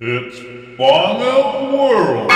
It's Bonger World.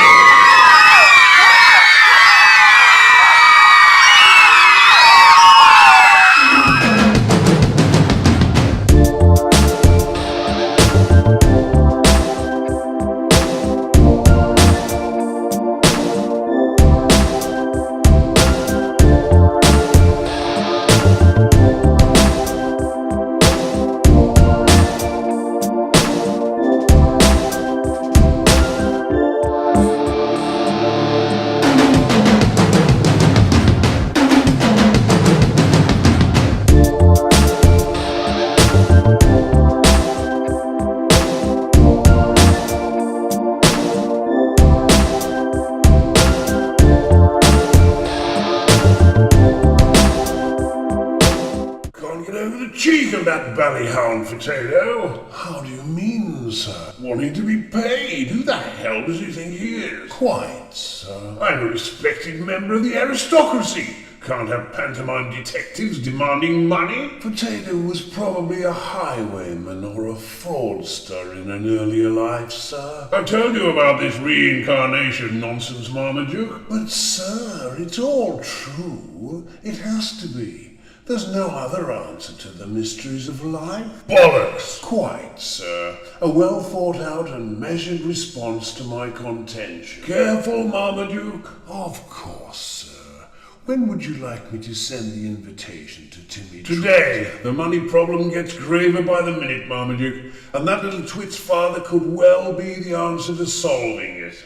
Cheek of that ballyhound potato. How do you mean, sir? Wanting to be paid? Who the hell does he think he is? Quite, sir. I'm a respected member of the aristocracy. Can't have pantomime detectives demanding money. Potato was probably a highwayman or a fraudster in an earlier life, sir. I told you about this reincarnation nonsense, Marmaduke. But, sir, it's all true. It has to be. There's no other answer to the mysteries of life. Bollocks! Quite, sir. A well-thought-out and measured response to my contention. Careful, Marmaduke. Of course, sir. When would you like me to send the invitation to Timmy? Today. The money problem gets graver by the minute, Marmaduke, and that little twit's father could well be the answer to solving it.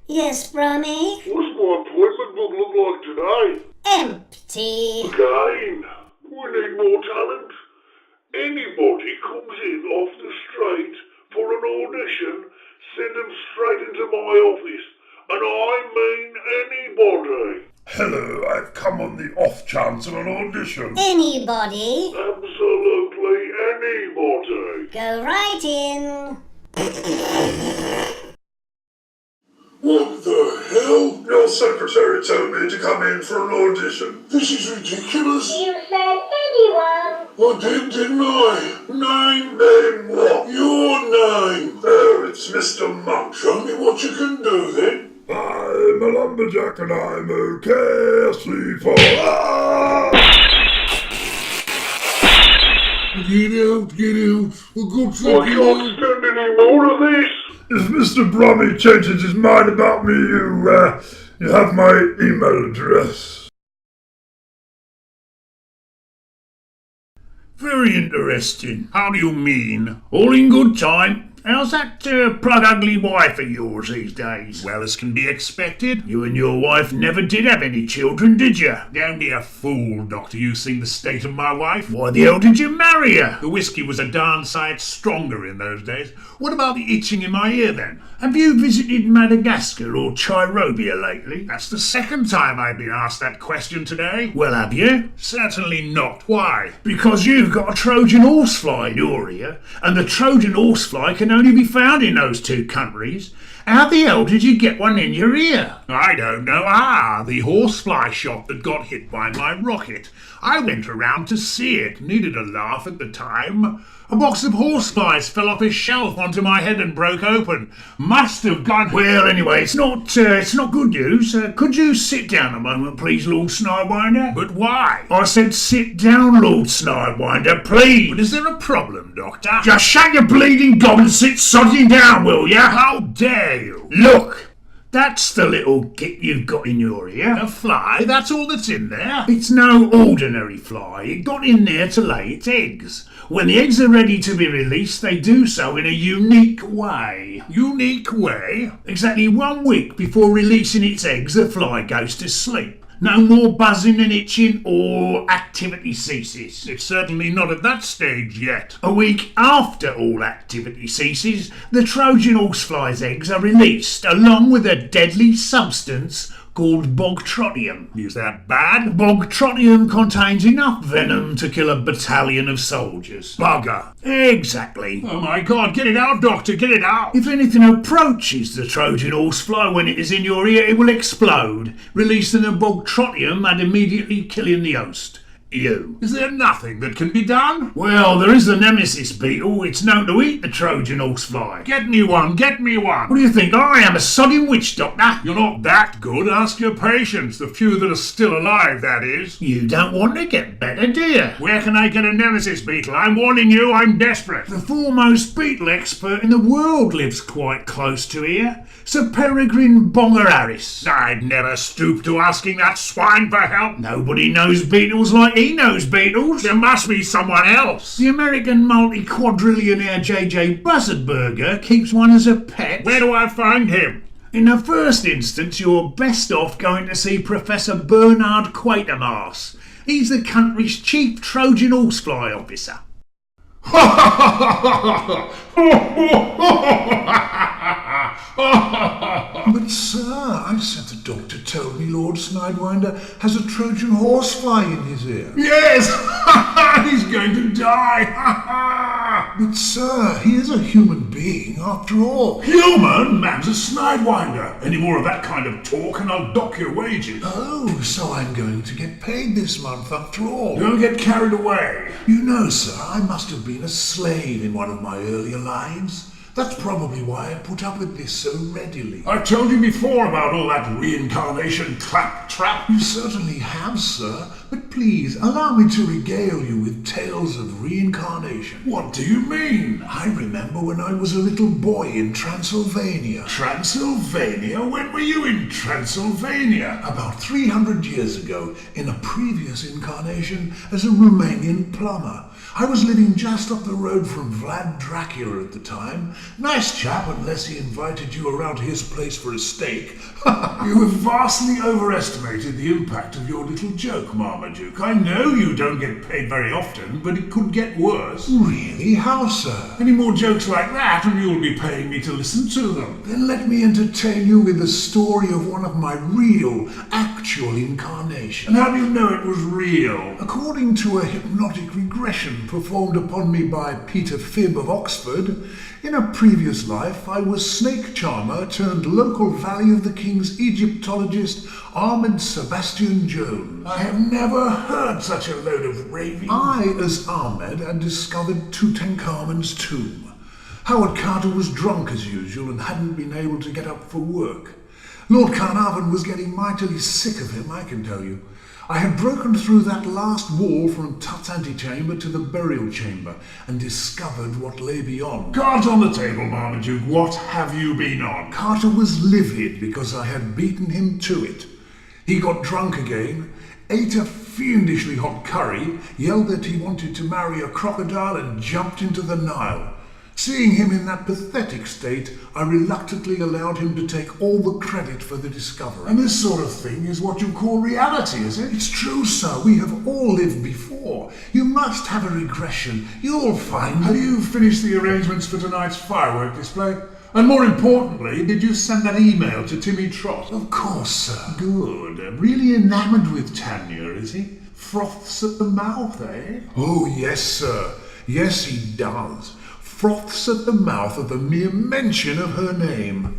Yes, Brummy? What's my appointment book look like today? Empty. Again, we need more talent. Anybody comes in off the street for an audition, send them straight into my office. And I mean anybody. Hello, I've come on the off chance of an audition. Anybody? Absolutely anybody. Go right in. What the hell? Your secretary told me to come in for an audition. This is ridiculous. You said anyone. I didn't I? Name then what? Your name. There, it's Mr Munk. Show me what you can do then. I'm a lumberjack and I'm okay asleep for... Get out. I can't stand any more of this. If Mr. Brummy changes his mind about me, you have my email address. Very interesting. How do you mean? All in good time. How's that plug ugly wife of yours these days? Well, as can be expected. You and your wife never did have any children, did you? Don't be a fool, Doctor. You've seen the state of my wife. Why the hell did you marry her? The whiskey was a darn sight stronger in those days. What about the itching in my ear, then? Have you visited Madagascar or Chyrobia lately? That's the second time I've been asked that question today. Well, have you? Certainly not. Why? Because you've got a Trojan horsefly in your ear, and the Trojan horsefly can only be found in those two countries. How the hell did you get one in your ear? I don't know. The horsefly shot that got hit by my rocket. I went around to see it. Needed a laugh at the time. A box of horseflies fell off a shelf onto my head and broke open. Must have gone... Well, anyway, it's not good news. Could you sit down a moment, please, Lord Snidewinder? But why? I said sit down, Lord Snidewinder, please. But is there a problem, Doctor? Just shut your bleeding gob and sit sodding down, will ya? How dare you? Look! That's the little kit you've got in your ear. A fly? That's all that's in there? It's no ordinary fly. It got in there to lay its eggs. When the eggs are ready to be released, they do so in a unique way. Unique way? Exactly 1 week before releasing its eggs, the fly goes to sleep. No more buzzing and itching or activity ceases. It's certainly not at that stage yet. A week after all activity ceases, the Trojan horsefly's eggs are released, along with a deadly substance called bogtrotium. Is that bad? Bogtrotium contains enough venom to kill a battalion of soldiers. Bugger. Exactly. Oh my God, get it out, Doctor, get it out. If anything approaches the Trojan horsefly when it is in your ear, it will explode, releasing the bogtrotium and immediately killing the host. You. Is there nothing that can be done? Well, there is the nemesis beetle. It's known to eat the Trojan horsefly. Get me one, get me one. What do you think? I am a sodding witch doctor. You're not that good. Ask your patients, the few that are still alive, that is. You don't want to get better, do you? Where can I get a nemesis beetle? I'm warning you, I'm desperate. The foremost beetle expert in the world lives quite close to here. Sir Peregine Bonger Harris. I'd never stoop to asking that swine for help. Nobody knows beetles like he knows beetles. There must be someone else. The American multi-quadrillionaire J.J. Buzzardburger keeps one as a pet. Where do I find him? In the first instance, you're best off going to see Professor Bernard Quatermass. He's the country's chief Trojan horsefly officer. But sir, I said the doctor told me Lord Snidewinder has a Trojan horsefly in his ear. Yes! He's going to die! But sir, he is a human being after all. Human? Man's a Snidewinder. Any more of that kind of talk and I'll dock your wages. Oh, so I'm going to get paid this month after all. Don't get carried away. You know, sir, I must have been a slave in one of my earlier lives. That's probably why I put up with this so readily. I've told you before about all that reincarnation claptrap. You certainly have, sir, but please allow me to regale you with tales of reincarnation. What do you mean? I remember when I was a little boy in Transylvania. Transylvania? When were you in Transylvania? About 300 years ago, in a previous incarnation as a Romanian plumber. I was living just up the road from Vlad Dracula at the time. Nice chap, unless he invited you around to his place for a steak. You have vastly overestimated the impact of your little joke, Marmaduke. I know you don't get paid very often, but it could get worse. Really? How, sir? Any more jokes like that and you'll be paying me to listen to them. Then let me entertain you with the story of one of my real, actual incarnations. And how do you know it was real? According to a hypnotic regression performed upon me by Peter Phibb of Oxford, in a previous life I was snake charmer turned local Valley of the King's Egyptologist Ahmed Sebastian Jones. I have never heard such a load of raving. I, as Ahmed, had discovered Tutankhamun's tomb. Howard Carter was drunk as usual and hadn't been able to get up for work. Lord Carnarvon was getting mightily sick of him, I can tell you. I had broken through that last wall from Tut's antechamber to the burial chamber and discovered what lay beyond. Cards on the table, Marmaduke. What have you been on? Carter was livid because I had beaten him to it. He got drunk again, ate a fiendishly hot curry, yelled that he wanted to marry a crocodile and jumped into the Nile. Seeing him in that pathetic state, I reluctantly allowed him to take all the credit for the discovery. And this sort of thing is what you call reality, is it? It's true, sir. We have all lived before. You must have a regression. You'll find... Have you finished the arrangements for tonight's firework display? And more importantly, did you send that email to Timmy Trot? Of course, sir. Good. Really enamoured with Tanya, is he? Froths at the mouth, eh? Oh, yes, sir. Yes, he does. Froths at the mouth at the mere mention of her name.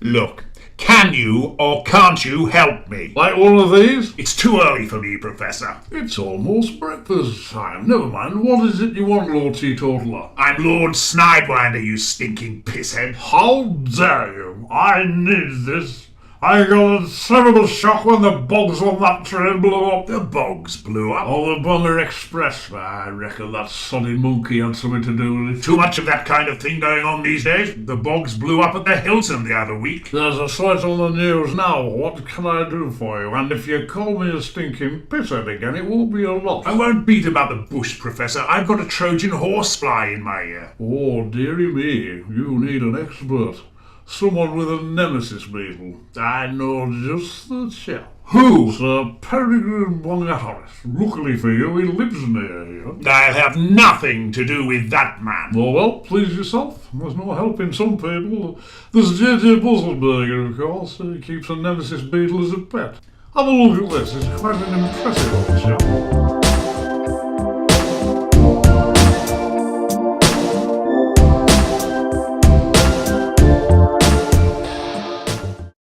Look, can you or can't you help me? Like one of these? It's too early for me, Professor. It's almost breakfast time. Never mind. What is it you want, Lord Teetotaler? I'm Lord Snidewinder, you stinking pisshead. How dare you? I need this. I got a terrible shock when the bogs on that train blew up. The bogs blew up? Oh, the Bonger Express. I reckon that sonny monkey had something to do with it. Too much of that kind of thing going on these days. The bogs blew up at the Hilton the other week. There's a sight on the news now. What can I do for you? And if you call me a stinking pisshead again, it won't be a lot. I won't beat about the bush, Professor. I've got a Trojan horsefly in my ear. Oh, dearie me. You need an expert. Someone with a nemesis beetle. I know just the chap. Who? Sir Peregine Bonger Harris. Luckily for you, he lives near here. I'll have nothing to do with that man. Oh, well, please yourself. There's no helping some people. There's J.J. Buzzardburger, of course. He keeps a nemesis beetle as a pet. Have a look at this. It's quite an impressive old chap.